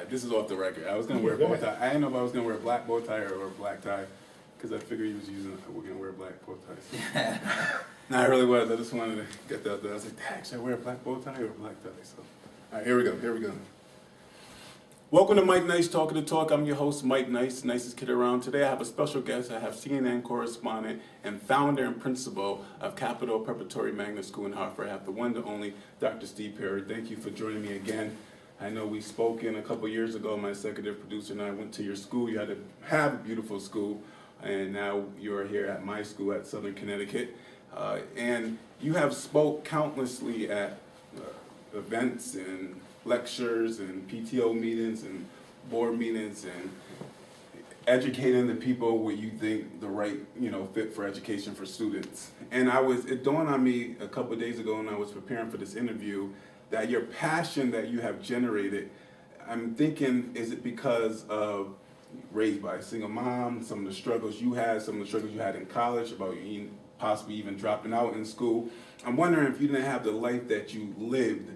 This is off the record. I was gonna wear a bow tie. I didn't know if I was gonna wear a black bow tie or a black tie, because I figured he was using. We're gonna wear black bow ties. No, I really was. I just wanted to get that out there. I was like, dang, should I wear a black bow tie or a black tie? So, all right, here we go. Here we go. Welcome to Mike Nice Talking the Talk. I'm your host, Mike Nice, nicest kid around. Today I have a special guest. I have CNN correspondent and founder and principal of Capital Preparatory Magnet School in Hartford. I have the one, the only, Dr. Steve Perry. Thank you for joining me again. I know we spoke in a couple years ago. My executive producer and I went to your school. You had to have a beautiful school, and now you're here at my school at Southern Connecticut. And you have spoke countlessly at events and lectures and PTO meetings and board meetings and educating the people what you think the right, fit for education for students. And it dawned on me a couple of days ago when I was preparing for this interview that your passion that you have generated, I'm thinking, is it because of raised by a single mom, some of the struggles you had, some of the struggles you had in college about you possibly even dropping out in school? I'm wondering if you didn't have the life that you lived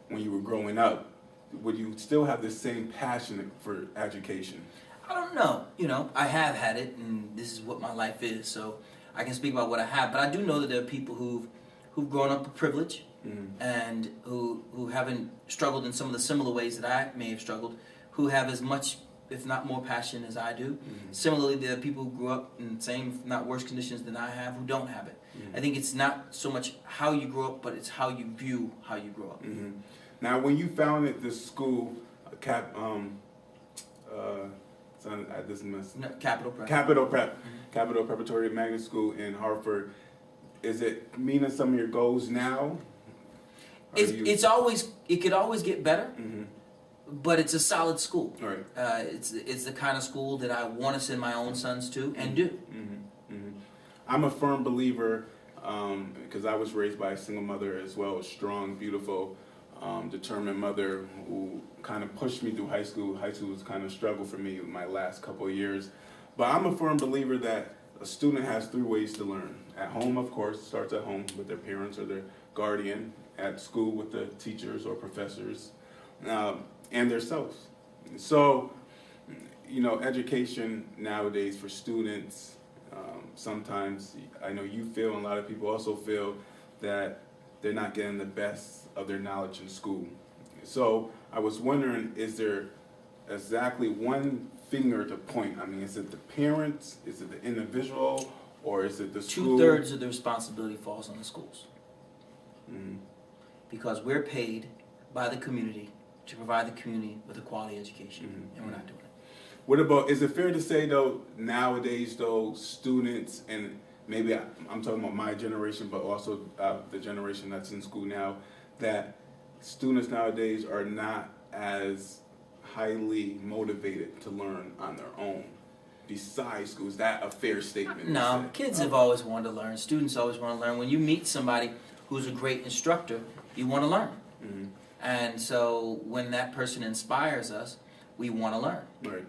when you were growing up, would you still have the same passion for education? I don't know. I have had it, and this is what my life is, so I can speak about what I have. But I do know that there are people who've grown up with privilege, and who haven't struggled in some of the similar ways that I may have struggled, who have as much, if not more, passion as I do. Similarly, there are people who grew up in the same, if not worse conditions than I have, who don't have it. I think it's not so much how you grow up, but it's how you view how you grow up. Now, when you founded this school, Capital Prep. Capital Prep, Capital Preparatory Magnet School in Hartford, is it meeting some of your goals now? It could always get better, but it's a solid school. Right. It's the kind of school that I want to send my own sons to and do. I'm a firm believer, because I was raised by a single mother as well, a strong, beautiful, determined mother who kind of pushed me through high school. High school was kind of a struggle for me my last couple of years. But I'm a firm believer that a student has three ways to learn. At home, of course, starts at home with their parents or their guardian. At school with the teachers or professors, and themselves. So, education nowadays for students, sometimes I know you feel, and a lot of people also feel, that they're not getting the best of their knowledge in school. So I was wondering, is there exactly one finger to point? I mean, is it the parents, is it the individual, or is it the school? 2/3 of the responsibility falls on the schools. Because we're paid by the community to provide the community with a quality education, and we're not doing it. What about, is it fair to say though, nowadays though, students, and maybe I'm talking about my generation, but also the generation that's in school now, that students nowadays are not as highly motivated to learn on their own besides school? Is that a fair statement? No, kids have always wanted to learn. Students always want to learn. When you meet somebody who's a great instructor, you want to learn. And so when that person inspires us, we want to learn. Right.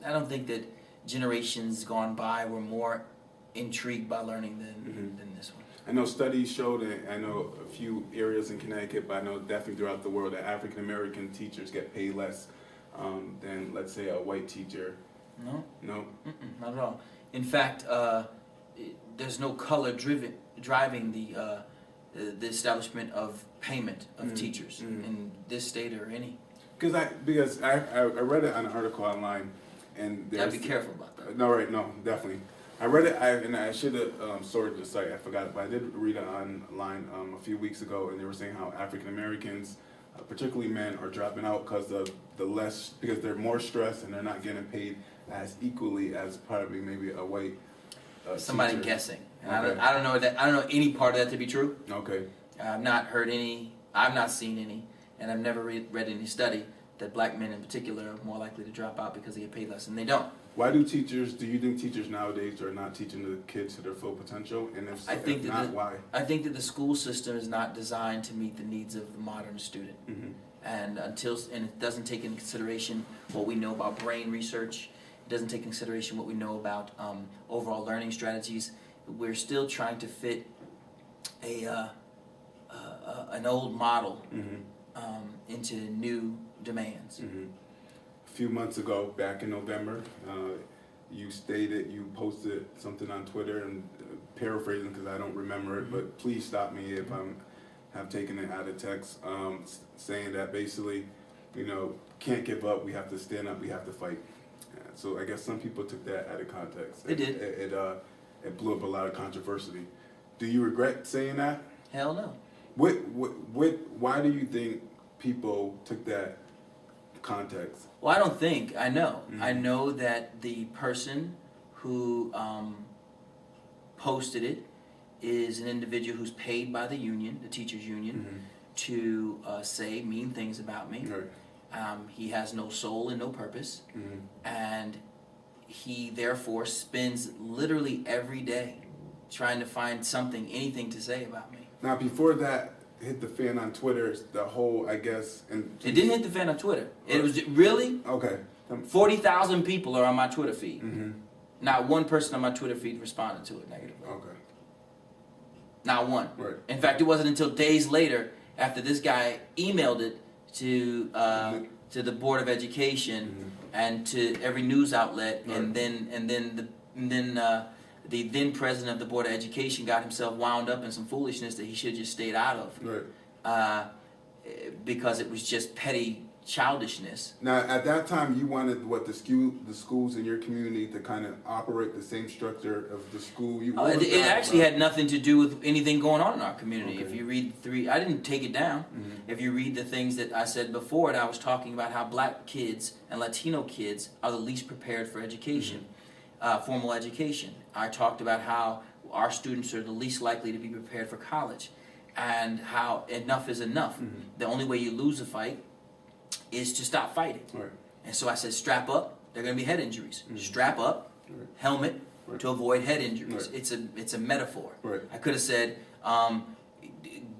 I don't think that generations gone by were more intrigued by learning than this one. I know studies showed, and I know a few areas in Connecticut, but I know definitely throughout the world, that African American teachers get paid less than, let's say, a white teacher. No? No? Not at all. In fact, there's no color driving the establishment of payment of teachers in this state or any. Because I read it on an article online, and You gotta be careful about that. No, definitely. I read it, and I should have sorted the site. I forgot it, but I did read it online a few weeks ago, and they were saying how African Americans, particularly men, are dropping out because of because they're more stressed and they're not getting paid as equally as probably maybe a white. Somebody teacher. guessing. And Okay. I don't know any part of that to be true. Okay. I've not heard any. I've not seen any, and I've never read any study that black men in particular are more likely to drop out because they get paid less, and they don't. Why do you think teachers nowadays are not teaching the kids to their full potential? And if not, why? I think that the school system is not designed to meet the needs of the modern student. And it doesn't take into consideration what we know about brain research. It doesn't take into consideration what we know about overall learning strategies. We're still trying to fit an old model into new demands. few months ago, back in November, you stated, you posted something on Twitter, and paraphrasing because I don't remember it, but please stop me if have taken it out of text, saying that basically, you know, can't give up, we have to stand up, we have to fight. So I guess some people took that out of context. They did. It blew up a lot of controversy. Do you regret saying that? Hell no. Why do you think people took that context? Well, I don't think. I know. Mm-hmm. I know that the person who posted it is an individual who's paid by the union, the teachers' union, Mm-hmm. to say mean things about me. Right. He has no soul and no purpose, Mm-hmm. and he therefore spends literally every day trying to find something, anything to say about me. Now, before that hit the fan on Twitter, the whole, I guess, and It didn't hit the fan on Twitter. It was really okay. 40,000 people are on my Twitter feed. Mm-hmm. Not one person on my Twitter feed responded to it negatively. Okay. Not one. Right. In fact, it wasn't until days later, after this guy emailed it to the Board of Education and to every news outlet, Right. and then the then president of the Board of Education got himself wound up in some foolishness that he should have just stayed out of, Right. because it was just petty childishness. Now, at that time, you wanted the schools in your community to kind of operate the same structure of the school. It actually had nothing to do with anything going on in our community. Okay. If you read I didn't take it down. Mm-hmm. If you read the things that I said before, and I was talking about how black kids and Latino kids are the least prepared for education, formal education. I talked about how our students are the least likely to be prepared for college, and how enough is enough. Mm-hmm. The only way you lose a fight is to stop fighting. Right. And so I said, strap up, there are going to be head injuries. Mm-hmm. Strap up, Right. helmet, Right. to avoid head injuries. Right. It's a metaphor. Right. I could have said,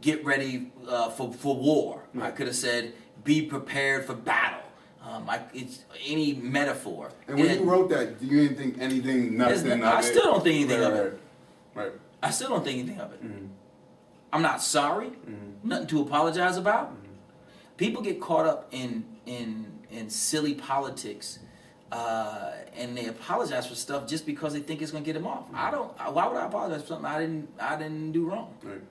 get ready for war. Right. I could have said, be prepared for battle. It's any metaphor. And when And you wrote that, you didn't think anything, nothing of it? I still don't think anything of it. Right. I still don't think anything of it. Mm-hmm. I'm not sorry. Mm-hmm. Nothing to apologize about. People get caught up in silly politics, and they apologize for stuff just because they think it's going to get them off. I don't. Why would I apologize for something I didn't do wrong? Right.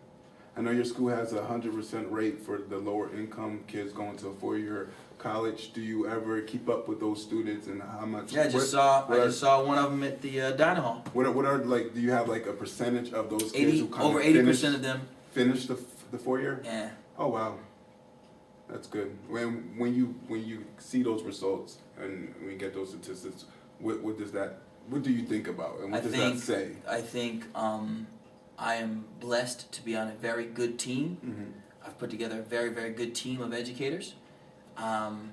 I know your school has a 100% rate for the lower income kids going to a 4-year college. Do you ever keep up with those students and how much? Yeah, I just saw one of them at the dining hall. What are like? Do you have like a percentage of those kids who kind Over of 80% of them. finish the 4-year? Yeah. Oh wow, that's good. When you see those results and we get those statistics, what do you think about, and what does that say? I think I am blessed to be on a very good team. Mm-hmm. I've put together a very, very good team of educators. I'm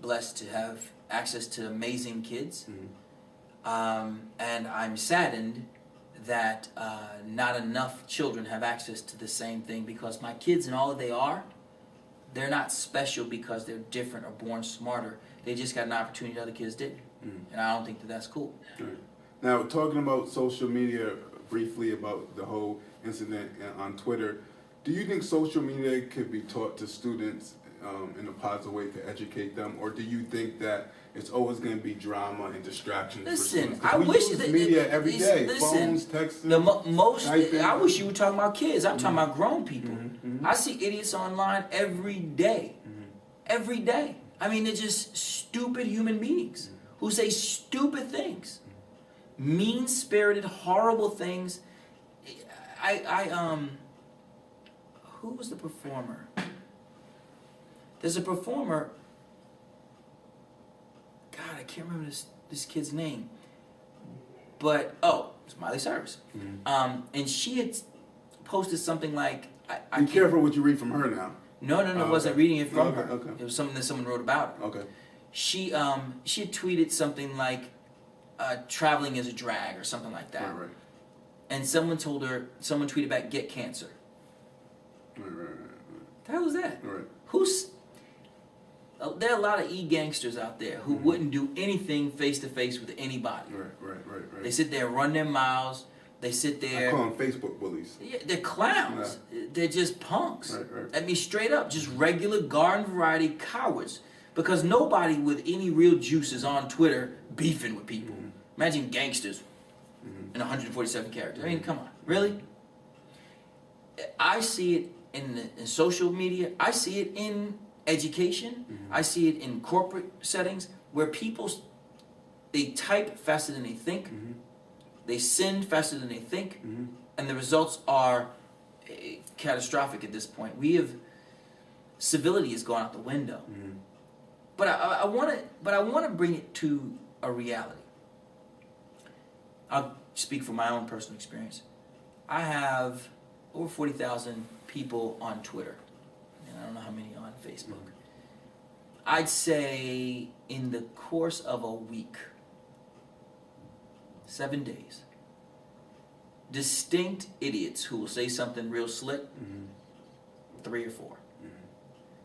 blessed to have access to amazing kids. Mm-hmm. And I'm saddened that not enough children have access to the same thing, because my kids and all that they are, they're not special because they're different or born smarter. They just got an opportunity that other kids didn't. Mm-hmm. And I don't think that that's cool. Right. Now, talking about social media briefly, about the whole incident on Twitter, do you think social media could be taught to students in a positive way to educate them, or do you think that it's always going to be drama and distractions for Listen, students? 'Cause I we wish use that media every day, listen, phones, texting. I wish you were talking about kids. I'm talking about grown people. Mm-hmm. I see idiots online every day. Every day. I mean, they're just stupid human beings who say stupid things, mean-spirited, horrible things. Who was the performer? There's a performer. God, I can't remember this kid's name. But it's Miley Cyrus. And she had posted something like, Be careful what you read from her now. No, I wasn't reading it from her. Okay. It was something that someone wrote about her. Okay. She had tweeted something like, traveling is a drag or something like that. Right. And someone tweeted back, get cancer. Right. The hell was that? Right. There are a lot of e-gangsters out there who wouldn't do anything face-to-face with anybody. Right. They sit there and run their mouths. They sit there. I call them Facebook bullies. Yeah, they're clowns. They're just punks. Right. I mean, straight up, just regular garden variety cowards Because nobody with any real juice is on Twitter beefing with people. Imagine gangsters in 147 characters. I mean, come on, really? I see it in social media. I see it in education. I see it in corporate settings where people, they type faster than they think. They send faster than they think. And the results are catastrophic at this point. Civility has gone out the window. But I want to bring it to a reality. I'll speak from my own personal experience. I have over 40,000 people on Twitter, and I don't know how many on Facebook. I'd say in the course of a week, 7 days, distinct idiots who will say something real slick, 3 or 4.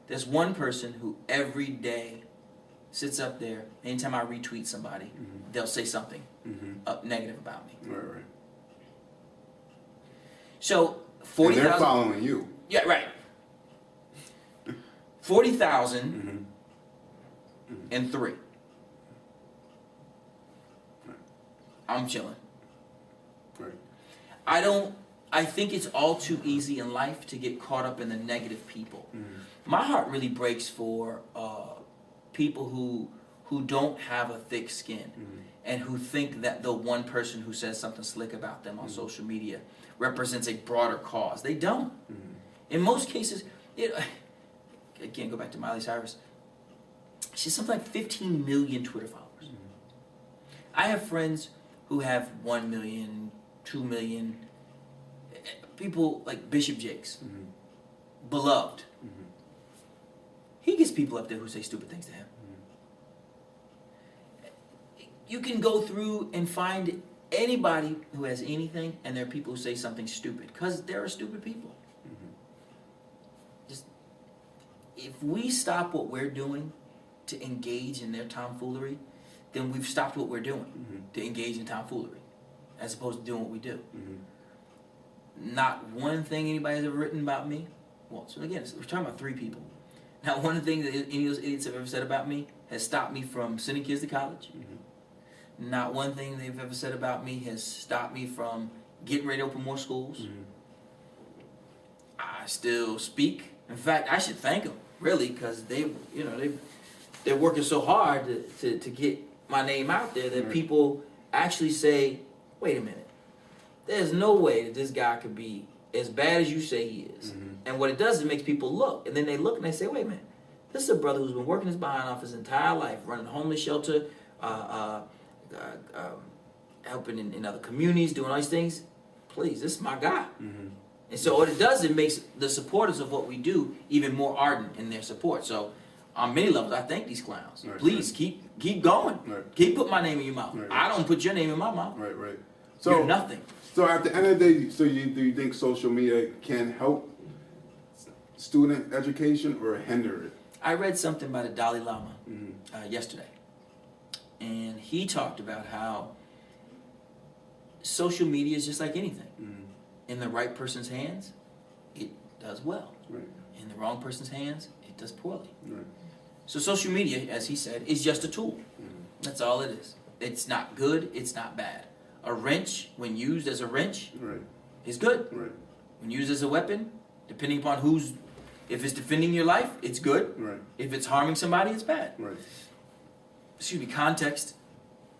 There's one person who every day sits up there, anytime I retweet somebody, they'll say something negative about me. Right. So 40,000. And they're following you. Yeah, right. 40,000 and 3. I'm chilling. Right. I think it's all too easy in life to get caught up in the negative people. My heart really breaks for people who don't have a thick skin and who think that the one person who says something slick about them on social media represents a broader cause. They don't. In most cases, again, go back to Miley Cyrus. She has something like 15 million Twitter followers. I have friends who have 1 million, 2 million. People like Bishop Jakes, beloved. He gets people up there who say stupid things to him. You can go through and find anybody who has anything, and there are people who say something stupid, because there are stupid people. Just, if we stop what we're doing to engage in their tomfoolery, then we've stopped what we're doing to engage in tomfoolery, as opposed to doing what we do. Not one thing anybody's ever written about me. Well, so again, we're talking about 3 people. Not one thing that any of those idiots have ever said about me has stopped me from sending kids to college. Not one thing they've ever said about me has stopped me from getting ready to open more schools. I still speak. In fact, I should thank them, really, because they're working so hard to get my name out there that people actually say, wait a minute, there's no way that this guy could be as bad as you say he is. And what it does, it makes people look. And then they look and they say, wait a minute, this is a brother who's been working his behind off his entire life, running a homeless shelter, helping in other communities, doing all these things. Please, this is my guy. And so what it does, it makes the supporters of what we do even more ardent in their support. So on many levels, I thank these clowns. Please, keep going. Keep putting my name in your mouth. I don't put your name in my mouth. Right. So you're nothing. So at the end of the day, do you think social media can help student education or hinder it? I read something by the Dalai Lama yesterday. And he talked about how social media is just like anything. In the right person's hands, it does well. In the wrong person's hands, it does poorly. So social media, as he said, is just a tool. That's all it is. It's not good, it's not bad. A wrench, when used as a wrench, is good. When used as a weapon, depending upon if it's defending your life, it's good. If it's harming somebody, it's bad. Excuse me, context.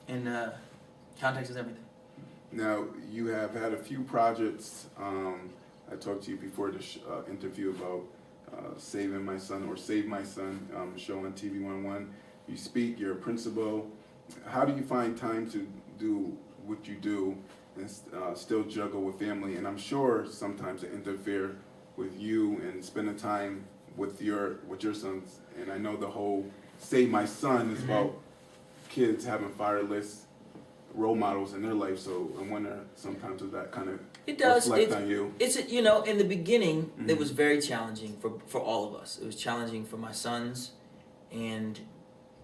And context is everything. Now, you have had a few projects. I talked to you before this interview about Saving My Son or Save My Son, show on TV11. You speak, you're a principal. How do you find time to do what you do and still juggle with family? And I'm sure sometimes it interfere with you and spending time with your sons. And I know the whole Save My Son is about kids having fireless role models in their life. So I wonder sometimes does that kind of reflect on you? It's in the beginning it was very challenging for all of us. It was challenging for my sons and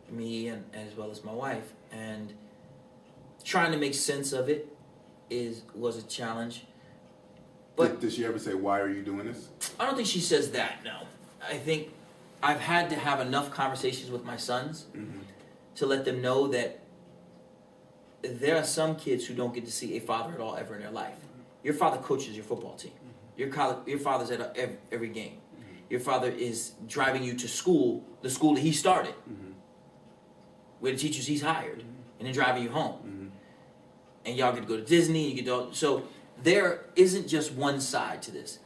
me and as well as my wife. And trying to make sense of it was a challenge. But did she ever say, why are you doing this? I don't think she says that, no. I think I've had to have enough conversations with my sons to let them know that there are some kids who don't get to see a father at all ever in their life. Your father coaches your football team. Your father's at every game. Your father is driving you to school, the school that he started, where the teachers he's hired, and then driving you home. And y'all get to go to Disney. You get to, so there isn't just one side to this.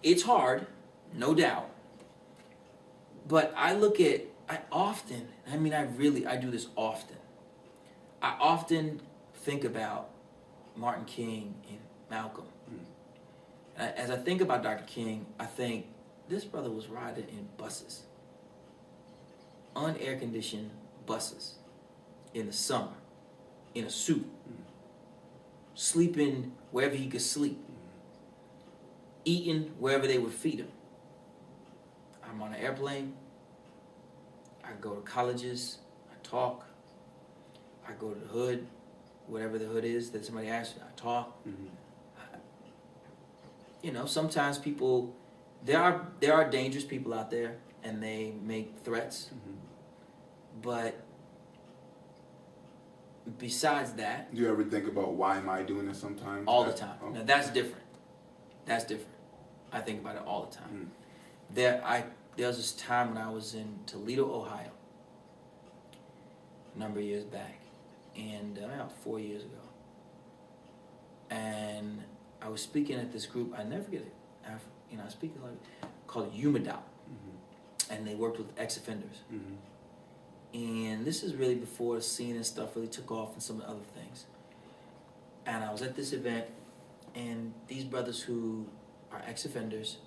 It's hard, no doubt. But I do this often. I often think about Martin King and Malcolm. And as I think about Dr. King, I think this brother was riding in buses, unair conditioned buses, in the summer, in a suit, sleeping wherever he could sleep, eating wherever they would feed him. I'm on an airplane. I go to colleges. I talk. I go to the hood, whatever the hood is that somebody asks me. I talk. Sometimes people, there are dangerous people out there, and they make threats. But besides that, do you ever think about why am I doing this sometimes? All the time. Now that's different. That's different. I think about it all the time. There was this time when I was in Toledo, Ohio, a number of years back, and about 4 years ago. And I was speaking at this group. I never forget it. I was speaking called UMADOP, and they worked with ex-offenders. And this is really before the scene and stuff really took off and some of the other things. And I was at this event, and these brothers who are ex-offenders,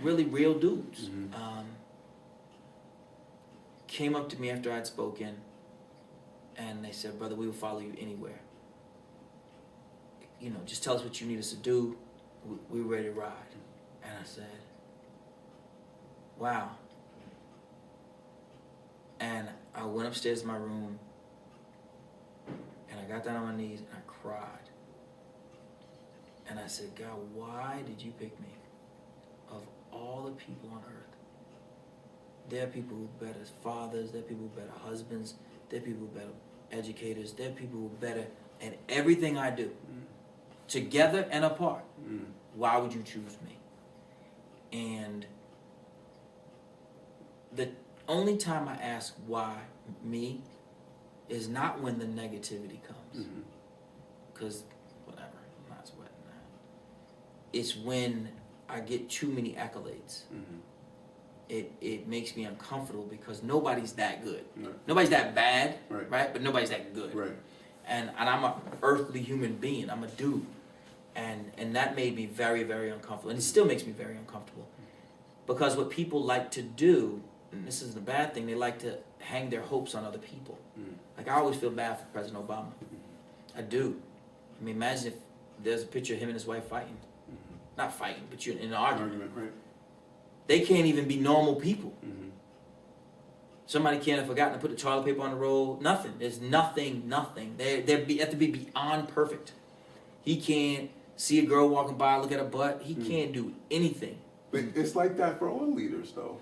really real dudes, came up to me after I'd spoken, and they said, "Brother, we will follow you anywhere. Just tell us what you need us to do. We're ready to ride." And I said, wow. And I went upstairs to my room, and I got down on my knees, and I cried. And I said, "God, why did you pick me? Of all the people on earth, there are people who are better fathers, there are people who are better husbands, there are people who are better educators, there are people who are better at everything I do, together and apart. Why would you choose me?" And the only time I ask why me is not when the negativity comes, because whatever, I'm not sweating that. It's when I get too many accolades. It makes me uncomfortable because nobody's that good. Nobody's that bad, right? But nobody's that good. And I'm an earthly human being. I'm a dude. And that made me very, very uncomfortable. And it still makes me very uncomfortable. Because what people like to do, and this isn't a bad thing, they like to hang their hopes on other people. Like, I always feel bad for President Obama. I do. I mean, imagine if there's a picture of him and his wife fighting. Not fighting, but you're in an argument. They can't even be normal people. Somebody can't have forgotten to put the toilet paper on the roll. Nothing. There's nothing. They have to be beyond perfect. He can't see a girl walking by, look at her butt. He can't do anything. But it's like that for all leaders, though.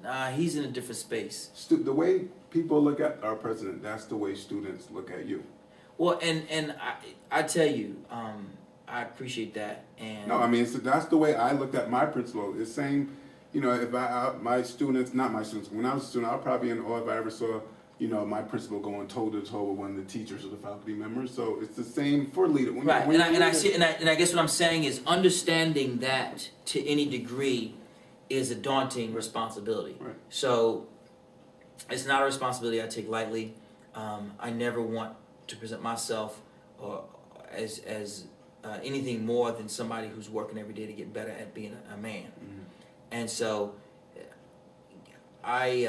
Nah, he's in a different space. The way people look at our president, that's the way students look at you. Well, and I tell you, I appreciate that. And no, I mean, so that's the way I looked at my principal. It's same, if my students, not my students, when I was a student, I'll probably in awe if I ever saw, my principal going toe-to-toe with one of the teachers or the faculty members. So it's the same for leader. I guess what I'm saying is understanding that to any degree is a daunting responsibility. So it's not a responsibility I take lightly. I never want to present myself or as anything more than somebody who's working every day to get better at being a man. And so I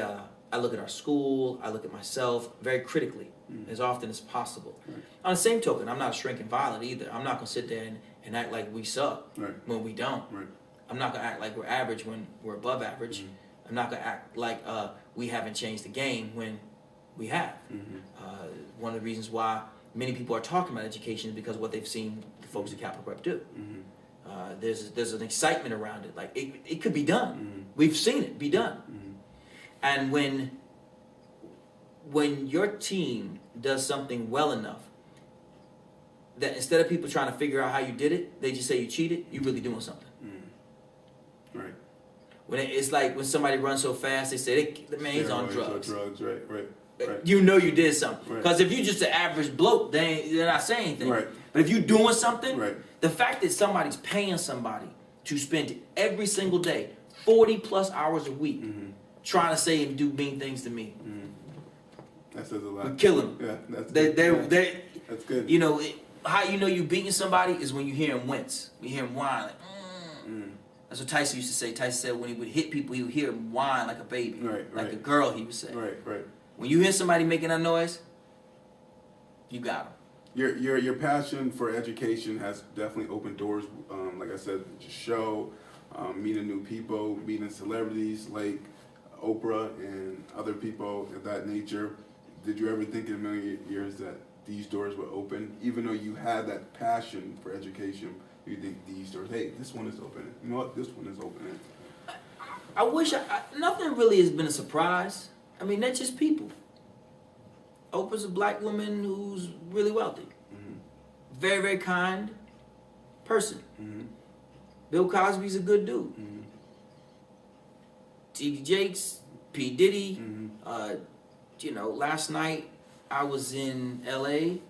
look at our school, I look at myself very critically as often as possible. On the same token, I'm not a shrinking violet either. I'm not going to sit there and act like we suck when we don't. I'm not going to act like we're average when we're above average. I'm not going to act like we haven't changed the game when we have. One of the reasons why many people are talking about education is because of what they've seen the folks at Capital Prep do. There's an excitement around it. Like it could be done. Mm-hmm. We've seen it be done. Mm-hmm. And when your team does something well enough that instead of people trying to figure out how you did it, they just say you cheated, you're really doing something. Mm-hmm. Right. When it's like when somebody runs so fast, they say the man's on drugs. Drugs, right. You know you did something. Right. Because if you just an average bloke, they're not saying anything. Right. But if you're doing something, Right. the fact that somebody's paying somebody to spend every single day, 40 plus hours a week, Mm-hmm. trying to say and do mean things to me, that says a lot. we kill them. Yeah, that's They, good. That's good. you know, how you know you beating somebody is when you hear him wince. You hear him whine. Like, That's what Tyson used to say. Tyson said when he would hit people, he would hear him whine like a baby. Right. Like a girl, he would say. Right. When you hear somebody making that noise, you got him. Your passion for education has definitely opened doors. Like I said, your show, meeting new people, meeting celebrities like Oprah and other people of that nature. Did you ever think in a million years that these doors would open? Even though you had that passion for education, you think these doors, hey, this one is opening. You know what? This one is opening. I wish nothing really has been a surprise. I mean, they're just people. Oprah's a black woman who's really wealthy. Mm-hmm. Very, very kind person. Mm-hmm. Bill Cosby's a good dude. Mm-hmm. T.D. Jakes, P. Diddy. Mm-hmm. Last night I was in L.A.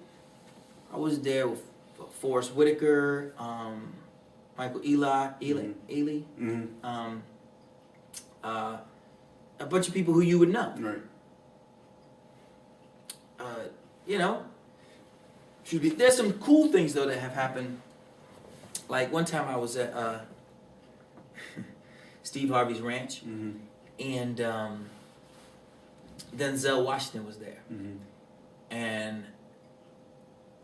I was there with Forrest Whitaker, Michael Ealy, Mm-hmm. A bunch of people who you would know. Right. There's some cool things though that have happened. Like one time I was at Steve Harvey's ranch, Mm-hmm. and Denzel Washington was there, Mm-hmm. and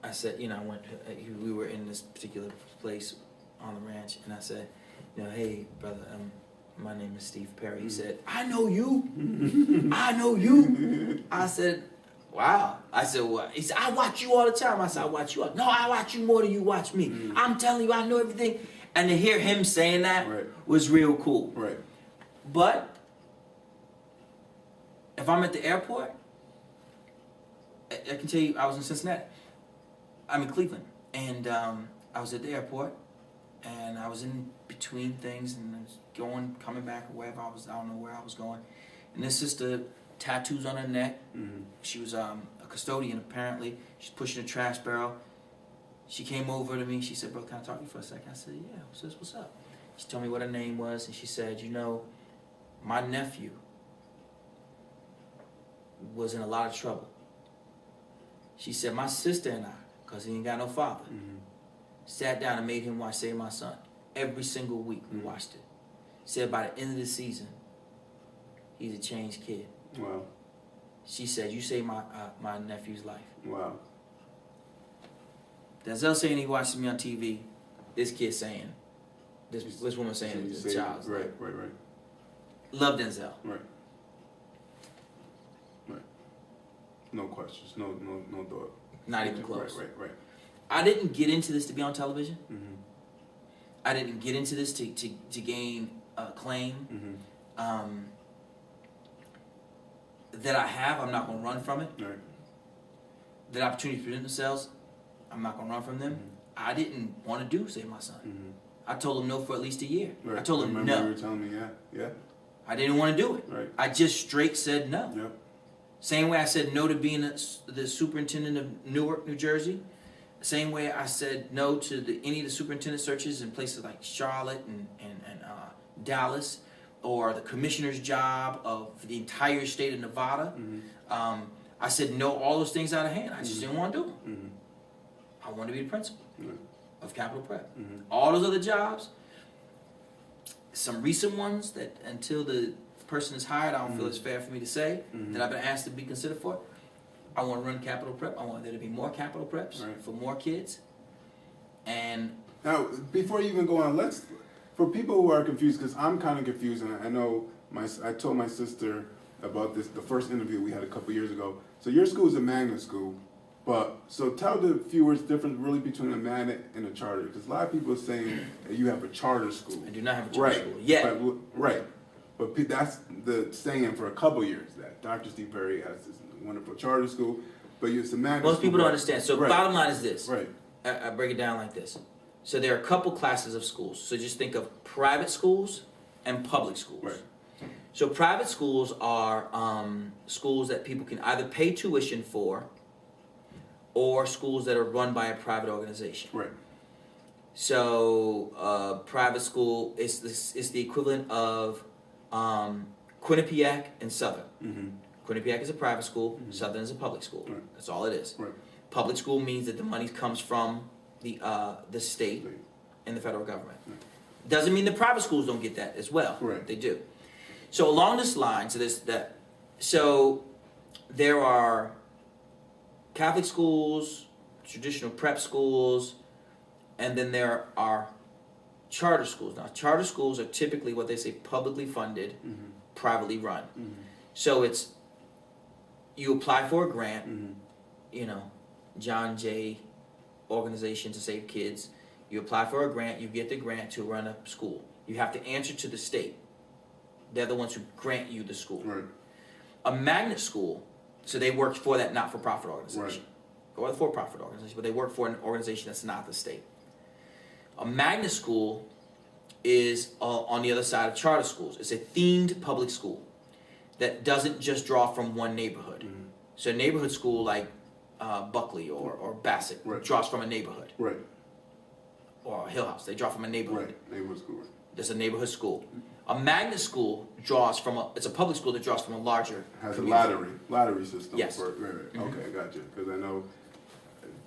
I said, we were in this particular place on the ranch, and I said, hey brother, my name is Steve Perry. He said, I know you. I know you. I said, wow. I said, what? He said, I watch you all the time. I said, I watch you all. No, I watch you more than you watch me. Mm-hmm. I'm telling you, I know everything. And to hear him saying that Right. was real cool. Right. But if I'm at the airport, I can tell you, I was in Cincinnati. I'm in Cleveland. And I was at the airport. And I was in between things and I was coming back or wherever I don't know where I was going. And this sister, tattoos on her neck. Mm-hmm. She was a custodian apparently. She's pushing a trash barrel. She came over to me. She said, bro, can I talk to you for a second? I said, yeah, what's up? She told me what her name was and she said, my nephew was in a lot of trouble. She said, my sister and I, because he ain't got no father, Mm-hmm. sat down and made him watch Save My Son. Every single week we watched it. Said by the end of the season, he's a changed kid. Wow. She said, you saved my nephew's life. Wow. Denzel saying he watches me on TV. This kid saying, this woman saying it's a child's life. Right. Love Denzel. Right. No questions. No thought. Not even close. Right. I didn't get into this to be on television. Mm-hmm. I didn't get into this to gain acclaim. Mm-hmm. That I have, I'm not going to run from it. Right. That opportunities present themselves, I'm not going to run from them. Mm-hmm. I didn't want to do Save My Son. Mm-hmm. I told him no for at least a year. Right. I told him remember no. you were telling me, yeah. I didn't want to do it. Right. I just straight said no. Yep. Same way I said no to being the superintendent of Newark, New Jersey. Same way I said no to any of the superintendent searches in places like Charlotte and Dallas, or the commissioner's job of the entire state of Nevada. Mm-hmm. I said no all those things out of hand. I just didn't want to do them. Mm-hmm. I wanted to be the principal of Capital Prep. Mm-hmm. All those other jobs, some recent ones that until the person is hired, I don't feel it's fair for me to say that I've been asked to be considered for. I want to run Capital Prep. I want there to be more Capital Preps for more kids. And now, before you even go on, for people who are confused, because I'm kind of confused, and I know I told my sister about this, the first interview we had a couple years ago. So your school is a magnet school, But so tell the viewers the difference really between a magnet and a charter, because a lot of people are saying that you have a charter school. I do not have a charter school yet. But that's the saying for a couple years that Dr. Steve Perry has this wonderful charter school, but it's a magnet. Most people don't understand. So bottom line is this. Right. I break it down like this. So there are a couple classes of schools. So just think of private schools and public schools. Right. So private schools are schools that people can either pay tuition for, or schools that are run by a private organization. Right. So private school is the equivalent of Quinnipiac and Southern. Mm-hmm. Quinnipiac is a private school. Mm-hmm. Southern is a public school. Right. That's all it is. Right. Public school means that the money comes from the state and the federal government. Right. Doesn't mean the private schools don't get that as well. Right. They do. So along this line, so there are Catholic schools, traditional prep schools, and then there are charter schools. Now, charter schools are typically what they say publicly funded, Mm-hmm. privately run. Mm-hmm. So it's, you apply for a grant, Mm-hmm. you know, John Jay Organization to Save Kids. You apply for a grant, you get the grant to run a school. You have to answer to the state. They're the ones who grant you the school. Right. A magnet school, so they work for that not-for-profit organization. Right. Or the for-profit organization, but they work for an organization that's not the state. A magnet school is on the other side of charter schools. It's a themed public school that doesn't just draw from one neighborhood. Mm-hmm. So a neighborhood school like Buckley or Bassett Right. draws from a neighborhood. Right. Or Hill House, they draw from a neighborhood. Right. Neighborhood school. There's a neighborhood school. A magnet school draws from it's a public school that draws from a larger Has community. a lottery system. Yes. Right. Mm-hmm. Okay, I got you. Because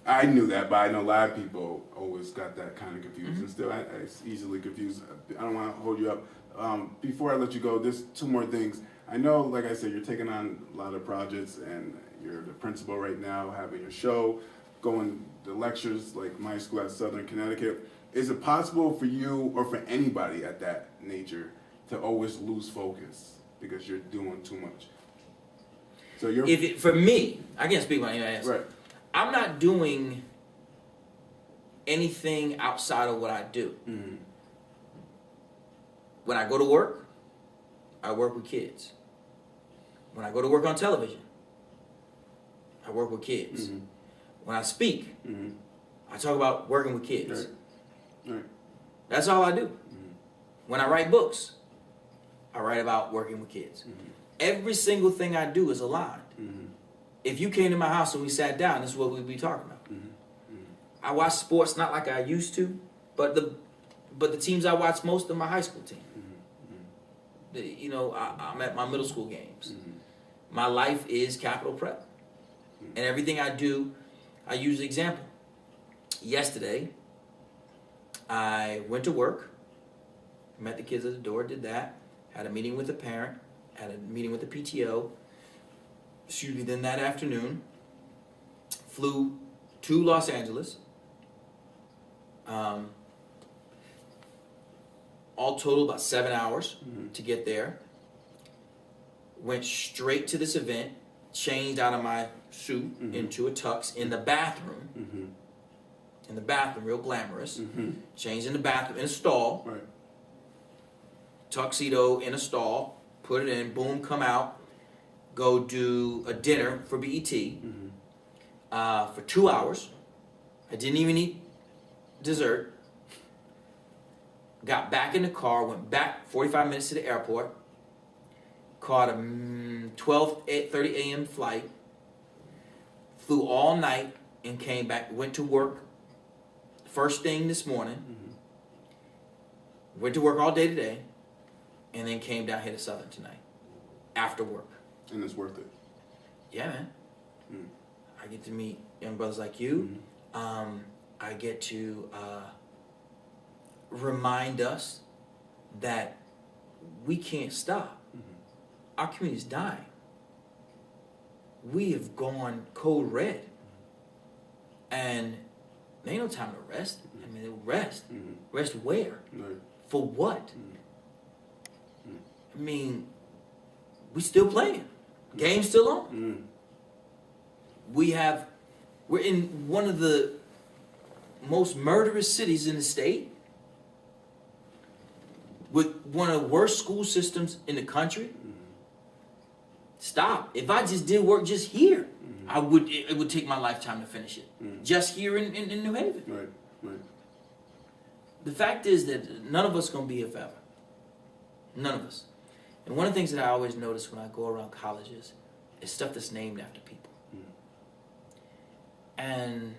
I knew that, but I know a lot of people always got that kind of confused, Mm-hmm. and still I easily confused. I don't want to hold you up. Before I let you go, there's two more things. I know, like I said, you're taking on a lot of projects, and you're the principal right now, having your show, going to lectures like my school at Southern Connecticut. Is it possible for you or for anybody at that nature to always lose focus because you're doing too much? So you're For me, I can't speak about anybody else. right. I'm not doing anything outside of what I do. Mm-hmm. When I go to work, I work with kids. When I go to work on television, I work with kids. Mm-hmm. When I speak, Mm-hmm. I talk about working with kids. Right. Right. That's all I do. Mm-hmm. When I write books, I write about working with kids. Mm-hmm. Every single thing I do is aligned. Mm-hmm. If you came to my house and we sat down, this is what we'd be talking about. Mm-hmm. I watch sports not like I used to, but the teams I watch most are my high school team. I'm at my middle school games. Mm-hmm. My life is Capital Prep, and everything I do, I use the example. Yesterday, I went to work, met the kids at the door, did that, had a meeting with a parent, had a meeting with the PTO. Then that afternoon, flew to Los Angeles. All total about 7 hours to get there. Went straight to this event, changed out of my suit into a tux in the bathroom. Mm-hmm. In the bathroom, real glamorous. Mm-hmm. Changed in the bathroom, in a stall. Right. Tuxedo in a stall. Put it in, boom, come out. Go do a dinner for BET Mm-hmm. for 2 hours. I didn't even eat dessert. Got back in the car, went back 45 minutes to the airport. Caught a 12:30 a.m. flight. Flew all night and came back. Went to work first thing this morning. Mm-hmm. Went to work all day today. And then came down here to Southern tonight. After work. And it's worth it. Yeah, man. Mm. I get to meet young brothers like you. Mm-hmm. I get to remind us that we can't stop. Mm-hmm. Our community's dying. We have gone code red. And there ain't no time to rest. I mean, rest. Mm-hmm. Rest where? Right. For what? Mm-hmm. I mean, we still playing. Game's still on. Mm-hmm. We have We're in one of the most murderous cities in the state, with one of the worst school systems in the country. Stop. If I just did work just here, it would take my lifetime to finish it. Just here in New Haven. Right, right. The fact is that none of us are going to be here forever. None of us. And one of the things that I always notice when I go around colleges is stuff that's named after people. And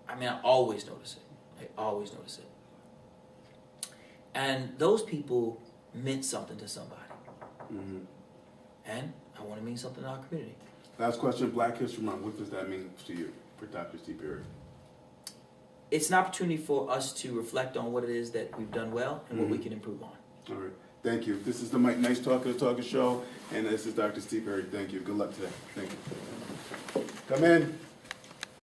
I mean, I always notice it. I always notice it. And those people meant something to somebody. And I want to mean something to our community. Last question, Black History Month, what does that mean to you, for Dr. Steve Perry? It's an opportunity for us to reflect on what it is that we've done well and what we can improve on. All right. Thank you. This is the Mike Nice Talker Show, and this is Dr. Steve Perry. Thank you. Good luck today. Thank you. Come in.